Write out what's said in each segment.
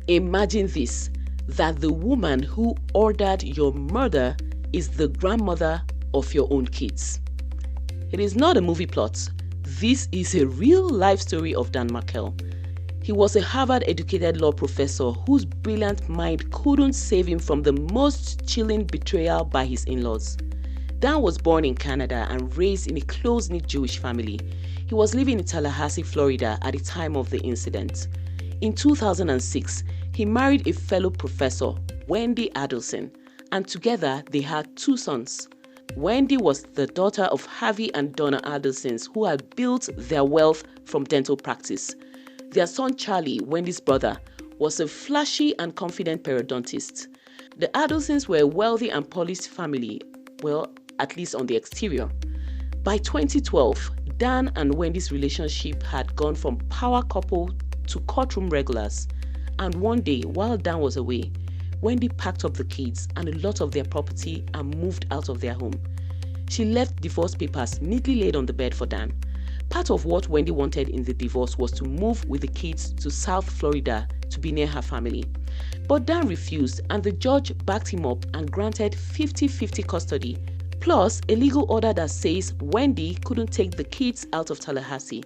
Imagine this, that the woman who ordered your murder is the grandmother of your own kids. It is not a movie plot. This is a real life story of Dan Markel. He was a Harvard-educated law professor whose brilliant mind couldn't save him from the most chilling betrayal by his in-laws. Dan was born in Canada and raised in a close-knit Jewish family. He was living in Tallahassee, Florida at the time of the incident. In 2006, he married a fellow professor, Wendy Adelson, and together they had 2 sons. Wendy was the daughter of Harvey and Donna Adelsons, who had built their wealth from dental practice. Their son Charlie, Wendy's brother, was a flashy and confident periodontist. The Adelsons were a wealthy and polished family, well, at least on the exterior. By 2012, Dan and Wendy's relationship had gone from power couple to courtroom regulars. And one day, while Dan was away, Wendy packed up the kids and a lot of their property and moved out of their home. She left divorce papers neatly laid on the bed for Dan. Part of what Wendy wanted in the divorce was to move with the kids to South Florida to be near her family. But Dan refused, and the judge backed him up and granted 50-50 custody, plus a legal order that says Wendy couldn't take the kids out of Tallahassee.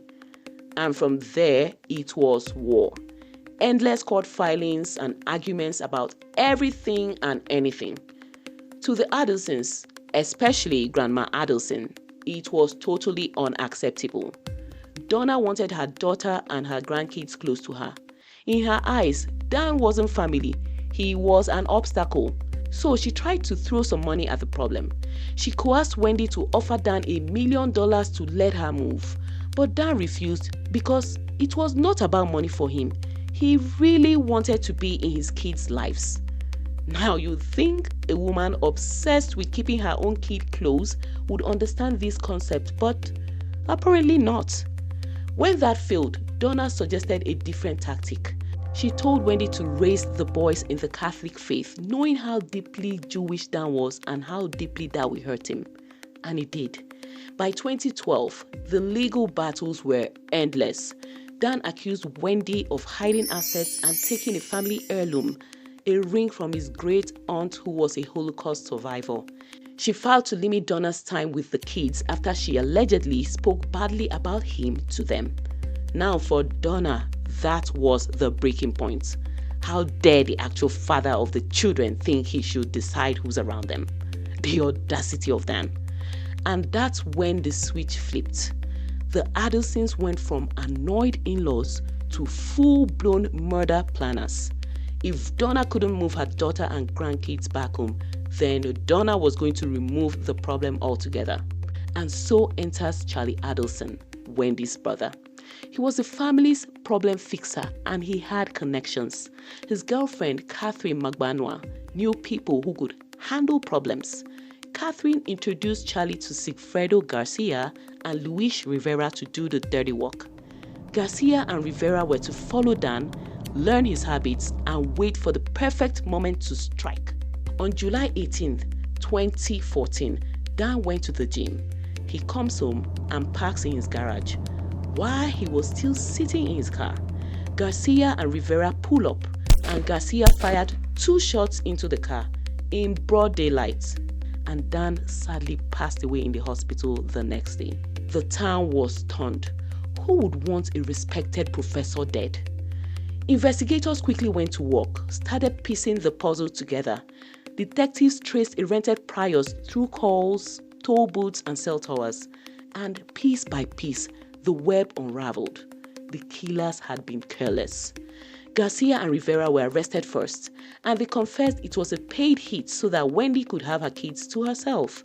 And from there, it was war. Endless court filings and arguments about everything and anything. To the Adelsons, especially Grandma Adelson, it was totally unacceptable. Donna wanted her daughter and her grandkids close to her. In her eyes, Dan wasn't family, he was an obstacle. So she tried to throw some money at the problem. She coerced Wendy to offer Dan $1 million to let her move. But Dan refused because it was not about money for him. He really wanted to be in his kids' lives. Now you'd think a woman obsessed with keeping her own kid close would understand this concept, but apparently not. When that failed, Donna suggested a different tactic. She told Wendy to raise the boys in the Catholic faith, knowing how deeply Jewish Dan was and how deeply that would hurt him. And it did. By 2012, the legal battles were endless. Dan accused Wendy of hiding assets and taking a family heirloom, a ring from his great aunt who was a Holocaust survivor. She filed to limit Donna's time with the kids after she allegedly spoke badly about him to them. Now for Donna, that was the breaking point. How dare the actual father of the children think he should decide who's around them? The audacity of Dan. And that's when the switch flipped. The Adelsons went from annoyed in-laws to full-blown murder planners. If Donna couldn't move her daughter and grandkids back home, then Donna was going to remove the problem altogether. And so enters Charlie Adelson, Wendy's brother. He was the family's problem fixer and he had connections. His girlfriend, Catherine Magbanua, knew people who could handle problems. Catherine introduced Charlie to Sigfredo Garcia and Luis Rivera to do the dirty work. Garcia and Rivera were to follow Dan, learn his habits, and wait for the perfect moment to strike. On July 18, 2014, Dan went to the gym. He comes home and parks in his garage. While he was still sitting in his car, Garcia and Rivera pull up, and Garcia fired 2 shots into the car in broad daylight. And Dan sadly passed away in the hospital the next day. The town was stunned. Who would want a respected professor dead? Investigators quickly went to work, started piecing the puzzle together. Detectives traced a rented Prius through calls, toll booths, and cell towers. And piece by piece, the web unraveled. The killers had been careless. Garcia and Rivera were arrested first, and they confessed it was a paid hit so that Wendy could have her kids to herself.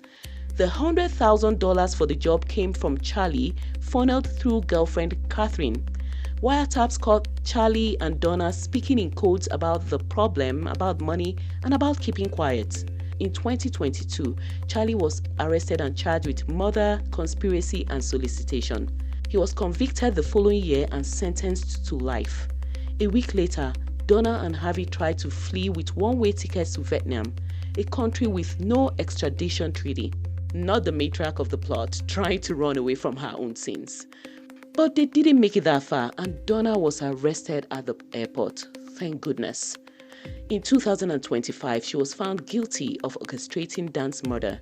The $100,000 for the job came from Charlie, funneled through girlfriend Catherine. Wiretaps caught Charlie and Donna speaking in codes about the problem, about money, and about keeping quiet. In 2022, Charlie was arrested and charged with murder, conspiracy, and solicitation. He was convicted the following year and sentenced to life. A week later, Donna and Harvey tried to flee with one-way tickets to Vietnam, a country with no extradition treaty. Not the matriarch of the plot, trying to run away from her own sins. But they didn't make it that far, and Donna was arrested at the airport. thank goodness. In 2025, she was found guilty of orchestrating Dan's murder,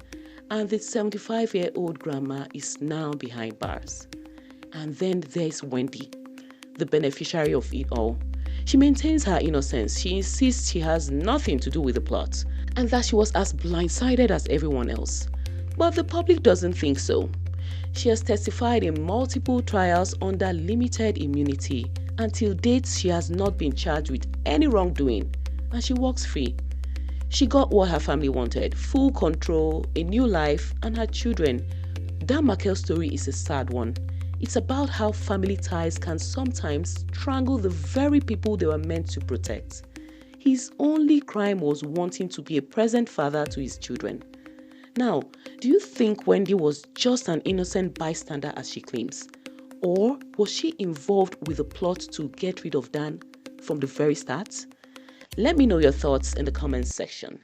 and the 75-year-old grandma is now behind bars. And then there's Wendy, the beneficiary of it all. She maintains her innocence. She insists she has nothing to do with the plot and that she was as blindsided as everyone else. But the public doesn't think so. She has testified in multiple trials under limited immunity, and till date she has not been charged with any wrongdoing, and she walks free. She got what her family wanted: full control, a new life, and her children. Dan Markel Story is a sad one. It's about how family ties can sometimes strangle the very people they were meant to protect. His only crime was wanting to be a present father to his children. Now, do you think Wendy was just an innocent bystander as she claims? Or was she involved with the plot to get rid of Dan from the very start? Let me know your thoughts in the comments section.